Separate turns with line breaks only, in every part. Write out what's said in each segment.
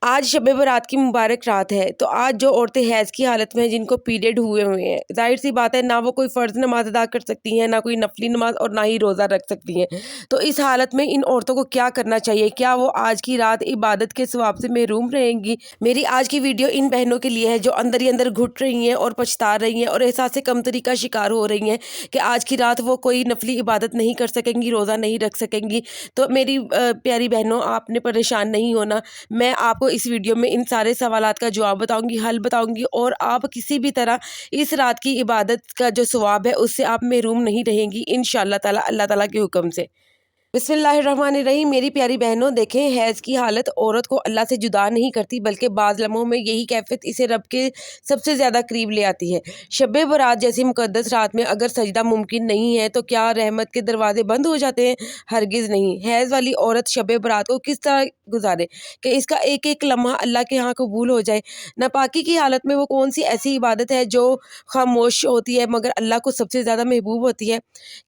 آج شب برات کی مبارک رات ہے، تو آج جو عورتیں حیض کی حالت میں ہیں، جن کو پیریڈ ہوئے ہیں، ظاہر سی بات ہے نہ وہ کوئی فرض نماز ادا کر سکتی ہیں، نہ کوئی نفلی نماز، اور نہ ہی روزہ رکھ سکتی ہیں۔ تو اس حالت میں ان عورتوں کو کیا کرنا چاہیے؟ کیا وہ آج کی رات عبادت کے ثواب سے محروم رہیں گی؟ میری آج کی ویڈیو ان بہنوں کے لیے ہے جو اندر ہی اندر گھٹ رہی ہیں اور پچھتا رہی ہیں اور احساس کمتری کا شکار ہو رہی ہیں کہ آج کی رات وہ کوئی نفلی عبادت نہیں کر سکیں گی، روزہ نہیں رکھ سکیں گی۔ تو میری پیاری بہنوں، آپ نے پریشان نہیں ہونا، میں آپ کو اس ویڈیو میں ان سارے سوالات کا جواب بتاؤں گی، حل بتاؤں گی، اور آپ کسی بھی طرح اس رات کی عبادت کا جو ثواب ہے اس سے آپ محروم نہیں رہیں گی انشاءاللہ تعالی، اللہ تعالیٰ کے حکم سے۔ بسم اللہ الرحمن الرحیم۔ میری پیاری بہنوں، دیکھیں، حیض کی حالت عورت کو اللہ سے جدا نہیں کرتی، بلکہ بعض لمحوں میں یہی کیفیت اسے رب کے سب سے زیادہ قریب لے آتی ہے۔ شب برات جیسی مقدس رات میں اگر سجدہ ممکن نہیں ہے تو کیا رحمت کے دروازے بند ہو جاتے ہیں؟ ہرگز نہیں۔ حیض والی عورت شب برات کو کس طرح گزارے کہ اس کا ایک ایک لمحہ اللہ کے ہاں قبول ہو جائے؟ ناپاکی کی حالت میں وہ کون سی ایسی عبادت ہے جو خاموش ہوتی ہے مگر اللہ کو سب سے زیادہ محبوب ہوتی ہے؟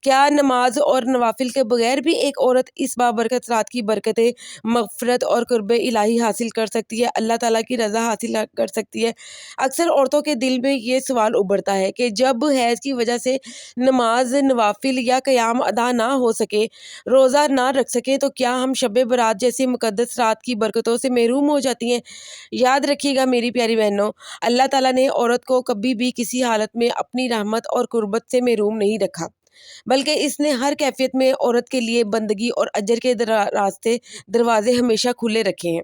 کیا نماز اور نوافل کے بغیر بھی ایک عورت اس بابرکت رات کی برکتیں، مغفرت اور قرب الہی حاصل کر سکتی ہے، اللہ تعالیٰ کی رضا حاصل کر سکتی ہے؟ اکثر عورتوں کے دل میں یہ سوال ابھرتا ہے کہ جب حیض کی وجہ سے نماز، نوافل یا قیام ادا نہ ہو سکے، روزہ نہ رکھ سکے، تو کیا ہم شب برات جیسی مقدس رات کی برکتوں سے محروم ہو جاتی ہیں؟ یاد رکھیے گا میری پیاری بہنوں، اللہ تعالیٰ نے عورت کو کبھی بھی کسی حالت میں اپنی رحمت اور قربت سے محروم نہیں رکھا، بلکہ اس نے ہر کیفیت میں عورت کے لیے بندگی اور اجر کے دروازے ہمیشہ کھلے رکھے ہیں۔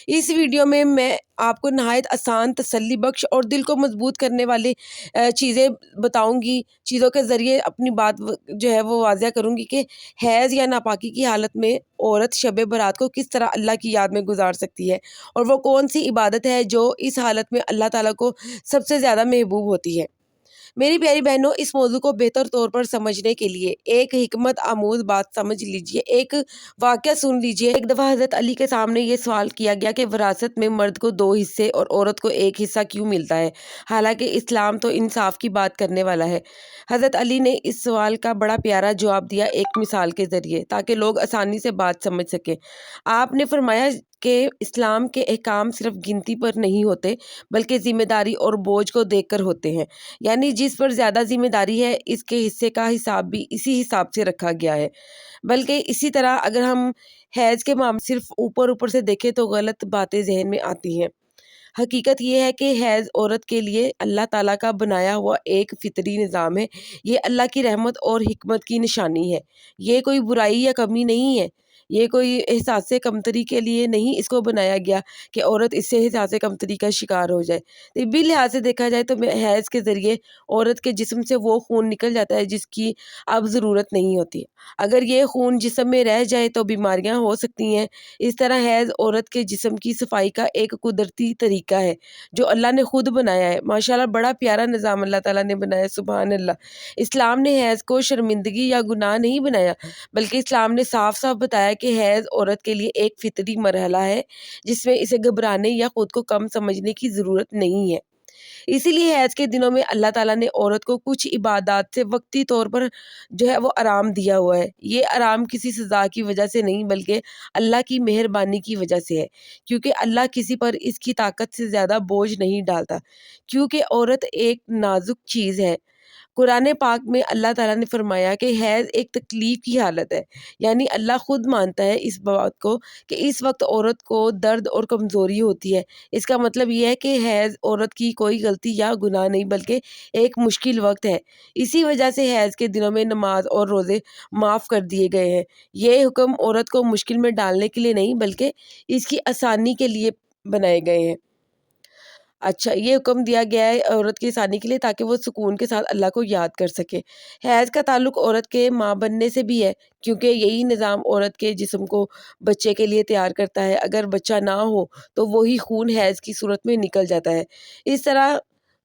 اس ویڈیو میں آپ کو نہایت آسان، تسلی بخش اور دل کو مضبوط کرنے والی چیزیں بتاؤں گی، چیزوں کے ذریعے اپنی بات جو ہے وہ واضح کروں گی کہ حیض یا ناپاکی کی حالت میں عورت شب برات کو کس طرح اللہ کی یاد میں گزار سکتی ہے، اور وہ کون سی عبادت ہے جو اس حالت میں اللہ تعالیٰ کو سب سے زیادہ محبوب ہوتی ہے۔ میری پیاری بہنوں، اس موضوع کو بہتر طور پر سمجھنے کے لیے ایک حکمت آموز بات سمجھ لیجئے، ایک واقعہ سن لیجئے۔ ایک دفعہ حضرت علی کے سامنے یہ سوال کیا گیا کہ وراثت میں مرد کو 2 حصے اور عورت کو 1 حصہ کیوں ملتا ہے، حالانکہ اسلام تو انصاف کی بات کرنے والا ہے۔ حضرت علی نے اس سوال کا بڑا پیارا جواب دیا ایک مثال کے ذریعے، تاکہ لوگ آسانی سے بات سمجھ سکیں۔ آپ نے فرمایا کہ اسلام کے احکام صرف گنتی پر نہیں ہوتے، بلکہ ذمہ داری اور بوجھ کو دیکھ کر ہوتے ہیں، یعنی جس پر زیادہ ذمہ داری ہے اس کے حصے کا حساب بھی اسی حساب سے رکھا گیا ہے۔ بلکہ اسی طرح اگر ہم حیض کے معاملے صرف اوپر سے دیکھیں تو غلط باتیں ذہن میں آتی ہیں۔ حقیقت یہ ہے کہ حیض عورت کے لیے اللہ تعالیٰ کا بنایا ہوا ایک فطری نظام ہے، یہ اللہ کی رحمت اور حکمت کی نشانی ہے۔ یہ کوئی برائی یا کمی نہیں ہے، یہ کوئی احساس کمتری کے لیے نہیں اس کو بنایا گیا کہ عورت اس سے احساس کمتری کا شکار ہو جائے۔ طبی لحاظ سے دیکھا جائے تو حیض کے ذریعے عورت کے جسم سے وہ خون نکل جاتا ہے جس کی اب ضرورت نہیں ہوتی۔ اگر یہ خون جسم میں رہ جائے تو بیماریاں ہو سکتی ہیں۔ اس طرح حیض عورت کے جسم کی صفائی کا ایک قدرتی طریقہ ہے جو اللہ نے خود بنایا ہے۔ ماشاءاللہ، بڑا پیارا نظام اللہ تعالیٰ نے بنایا، سبحان اللہ۔ اسلام نے حیض کو شرمندگی یا گناہ نہیں بنایا، بلکہ اسلام نے صاف صاف بتایا کہ حیض عورت کے لیے ایک فطری مرحلہ ہے جس میں اسے گھبرانے یا خود کو کم سمجھنے کی ضرورت نہیں ہے۔ اسی لیے حیض کے دنوں میں اللہ تعالیٰ نے عورت کو کچھ عبادات سے وقتی طور پر جو ہے وہ آرام دیا ہوا ہے۔ یہ آرام کسی سزا کی وجہ سے نہیں بلکہ اللہ کی مہربانی کی وجہ سے ہے، کیونکہ اللہ کسی پر اس کی طاقت سے زیادہ بوجھ نہیں ڈالتا، کیونکہ عورت ایک نازک چیز ہے۔ قرآن پاک میں اللہ تعالیٰ نے فرمایا کہ حیض ایک تکلیف کی حالت ہے، یعنی اللہ خود مانتا ہے اس بات کو کہ اس وقت عورت کو درد اور کمزوری ہوتی ہے۔ اس کا مطلب یہ ہے کہ حیض عورت کی کوئی غلطی یا گناہ نہیں بلکہ ایک مشکل وقت ہے۔ اسی وجہ سے حیض کے دنوں میں نماز اور روزے معاف کر دیے گئے ہیں۔ یہ حکم عورت کو مشکل میں ڈالنے کے لیے نہیں بلکہ اس کی آسانی کے لیے بنائے گئے ہیں۔ اچھا، یہ حکم دیا گیا ہے عورت کی آسانی کے لیے تاکہ وہ سکون کے ساتھ اللہ کو یاد کر سکے۔ حیض کا تعلق عورت کے ماں بننے سے بھی ہے، کیونکہ یہی نظام عورت کے جسم کو بچے کے لیے تیار کرتا ہے۔ اگر بچہ نہ ہو تو وہی خون حیض کی صورت میں نکل جاتا ہے۔ اس طرح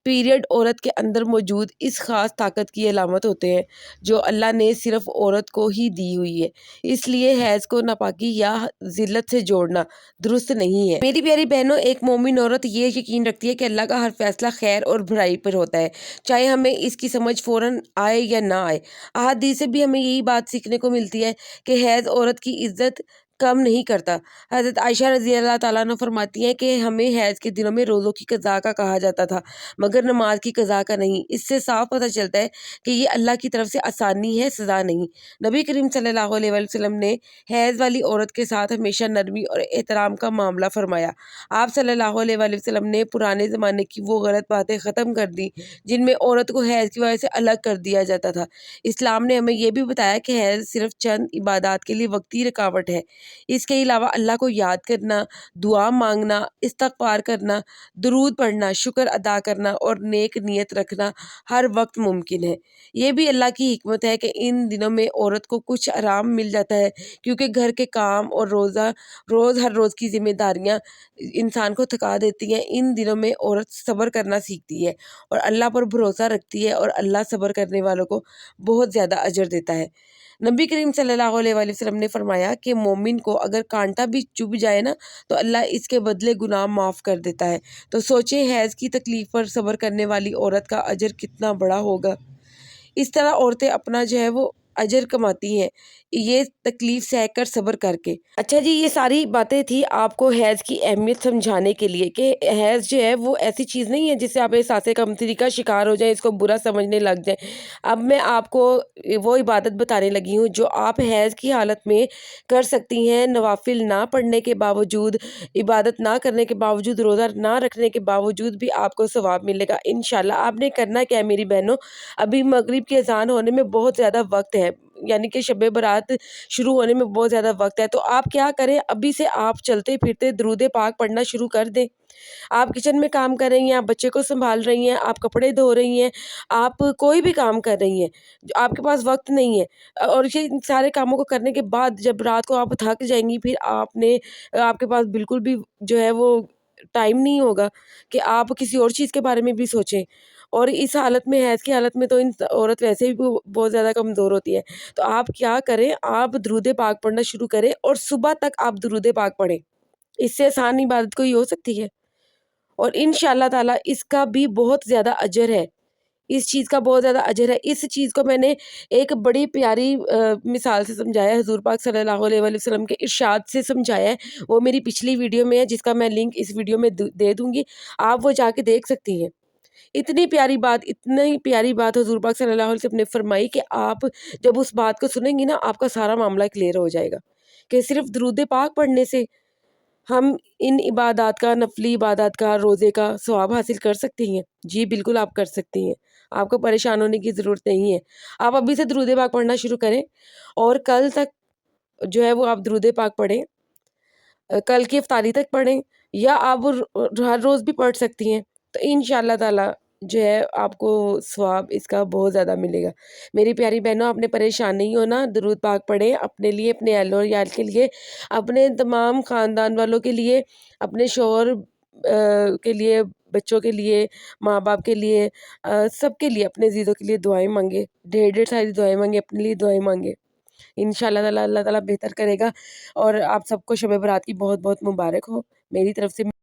پیریڈ عورت کے اندر موجود اس خاص طاقت کی علامت ہوتے ہیں جو اللہ نے صرف عورت کو ہی دی ہوئی ہے۔ اس لیے حیض کو ناپاکی یا ذلت سے جوڑنا درست نہیں ہے۔ میری پیاری بہنوں، ایک مومن عورت یہ یقین رکھتی ہے کہ اللہ کا ہر فیصلہ خیر اور بھلائی پر ہوتا ہے، چاہے ہمیں اس کی سمجھ فوراً آئے یا نہ آئے۔ احادیث سے بھی ہمیں یہی بات سیکھنے کو ملتی ہے کہ حیض عورت کی عزت کم نہیں کرتا۔ حضرت عائشہ رضی اللہ تعالیٰ عنہ فرماتی ہیں کہ ہمیں حیض کے دنوں میں روزوں کی قضا کا کہا جاتا تھا مگر نماز کی قضا کا نہیں۔ اس سے صاف پتہ چلتا ہے کہ یہ اللہ کی طرف سے آسانی ہے، سزا نہیں۔ نبی کریم صلی اللہ علیہ وسلم نے حیض والی عورت کے ساتھ ہمیشہ نرمی اور احترام کا معاملہ فرمایا۔ آپ صلی اللہ علیہ وسلم نے پرانے زمانے کی وہ غلط باتیں ختم کر دی جن میں عورت کو حیض کی وجہ سے الگ کر دیا جاتا تھا۔ اسلام نے ہمیں یہ بھی بتایا کہ حیض صرف چند عبادات کے لیے وقتی رکاوٹ ہے۔ اس کے علاوہ اللہ کو یاد کرنا، دعا مانگنا، استغفار کرنا، درود پڑھنا، شکر ادا کرنا اور نیک نیت رکھنا ہر وقت ممکن ہے۔ یہ بھی اللہ کی حکمت ہے کہ ان دنوں میں عورت کو کچھ آرام مل جاتا ہے کیونکہ گھر کے کام اور ہر روز کی ذمہ داریاں انسان کو تھکا دیتی ہیں۔ ان دنوں میں عورت صبر کرنا سیکھتی ہے اور اللہ پر بھروسہ رکھتی ہے اور اللہ صبر کرنے والوں کو بہت زیادہ اجر دیتا ہے۔ نبی کریم صلی اللہ علیہ وسلم نے فرمایا کہ مومن کو اگر کانٹا بھی چبھ جائے نا تو اللہ اس کے بدلے گناہ معاف کر دیتا ہے۔ تو سوچیں حیض کی تکلیف پر صبر کرنے والی عورت کا اجر کتنا بڑا ہوگا۔ اس طرح عورتیں اپنا جو ہے وہ اجر کماتی ہیں، یہ تکلیف سہ کر صبر کر کے۔ اچھا جی، یہ ساری باتیں تھی آپ کو حیض کی اہمیت سمجھانے کے لیے کہ حیض جو ہے وہ ایسی چیز نہیں ہے جس سے آپ احساس کمتری کا شکار ہو جائیں، اس کو برا سمجھنے لگ جائیں۔ اب میں آپ کو وہ عبادت بتانے لگی ہوں جو آپ حیض کی حالت میں کر سکتی ہیں، نوافل نہ پڑھنے کے باوجود، عبادت نہ کرنے کے باوجود، روزہ نہ رکھنے کے باوجود بھی آپ کو ثواب ملے گا انشاءاللہ۔ آپ نے کرنا کیا ہے میری بہنوں، ابھی مغرب کی اذان ہونے میں بہت زیادہ وقت ہے، یعنی کہ شب برات شروع ہونے میں بہت زیادہ وقت ہے، تو آپ کیا کریں، ابھی سے آپ چلتے پھرتے درود پاک پڑھنا شروع کر دیں۔ آپ کچن میں کام کر رہی ہیں، آپ بچے کو سنبھال رہی ہیں، آپ کپڑے دھو رہی ہیں، آپ کوئی بھی کام کر رہی ہیں، آپ کے پاس وقت نہیں ہے، اور یہ سارے کاموں کو کرنے کے بعد جب رات کو آپ تھک جائیں گی، پھر آپ کے پاس بالکل بھی جو ہے وہ ٹائم نہیں ہوگا کہ آپ کسی اور چیز کے بارے میں بھی سوچیں۔ اور اس حالت میں، حیض کی حالت میں تو عورت ویسے ہی بہت زیادہ کمزور ہوتی ہے، تو آپ کیا کریں، آپ درود پاک پڑھنا شروع کریں اور صبح تک آپ درود پاک پڑھیں۔ اس سے آسان عبادت کوئی ہو سکتی ہے، اور انشاءاللہ تعالیٰ اس کا بھی بہت زیادہ اجر ہے، اس چیز کا بہت زیادہ اجر ہے۔ اس چیز کو میں نے ایک بڑی پیاری مثال سے سمجھایا ہے، حضور پاک صلی اللہ علیہ وسلم کے ارشاد سے سمجھایا ہے، وہ میری پچھلی ویڈیو میں ہے جس کا میں لنک اس ویڈیو میں دے دوں گی، آپ وہ جا کے دیکھ سکتی ہیں۔ اتنی پیاری بات حضور پاک صلی اللہ علیہ وسلم نے فرمائی کہ آپ جب اس بات کو سنیں گی نا، آپ کا سارا معاملہ کلیئر ہو جائے گا کہ صرف درود پاک پڑھنے سے ہم ان عبادات کا، نفلی عبادات کا، روزے کا ثواب حاصل کر سکتی ہیں۔ جی بالکل آپ کر سکتی ہیں، آپ کو پریشان ہونے کی ضرورت نہیں ہے۔ آپ ابھی سے درود پاک پڑھنا شروع کریں اور کل تک جو ہے وہ آپ درود پاک پڑھیں، کل کی افطاری تک پڑھیں، یا آپ ہر روز بھی پڑھ سکتی ہیں، تو انشاءاللہ تعالیٰ جو ہے آپ کو ثواب اس کا بہت زیادہ ملے گا۔ میری پیاری بہنوں، آپ نے پریشان نہیں ہونا، درود پاک پڑھیں اپنے لیے، اپنے اہل و عیال کے لیے، اپنے تمام خاندان والوں کے لیے، اپنے شوہر کے لیے، بچوں کے لیے، ماں باپ کے لیے، سب کے لیے، اپنے عزیزوں کے لیے دعائیں مانگے، ڈھیر ساری دعائیں مانگے، اپنے لیے دعائیں مانگے۔ انشاءاللہ تعالیٰ اللہ تعالیٰ بہتر کرے گا، اور آپ سب کو شب برات کی بہت بہت مبارک ہو میری طرف سے۔